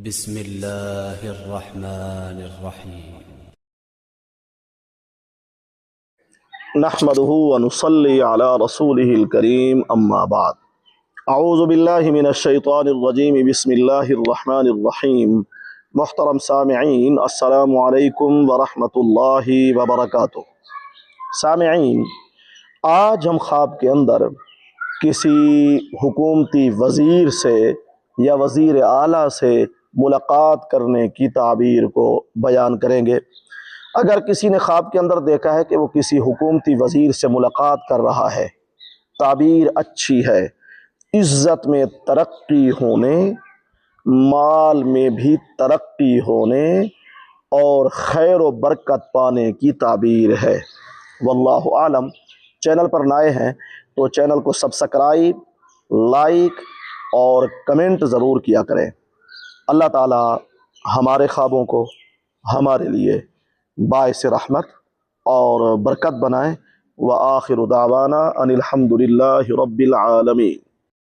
بسم الله الرحمن الرحيم. نحمده ونصلي على رسوله الكريم اما بعد اعوذ باللہ من الشیطان الرجیم بسم اللہ الرحمن الرحیم. محترم سامعین، السلام علیکم ورحمۃ اللہ وبرکاتہ. سامعین، آج ہم خواب کے اندر کسی حکومتی وزیر سے یا وزیر اعلیٰ سے ملاقات کرنے کی تعبیر کو بیان کریں گے. اگر کسی نے خواب کے اندر دیکھا ہے کہ وہ کسی حکومتی وزیر سے ملاقات کر رہا ہے، تعبیر اچھی ہے. عزت میں ترقی ہونے، مال میں بھی ترقی ہونے اور خیر و برکت پانے کی تعبیر ہے. واللہ عالم. چینل پر نئے ہیں تو چینل کو سبسکرائب، لائک اور کمنٹ ضرور کیا کریں. اللہ تعالی ہمارے خوابوں کو ہمارے لیے باعث رحمت اور برکت بنائیں. وآخر دعوانا ان الحمد للہ رب العالمین.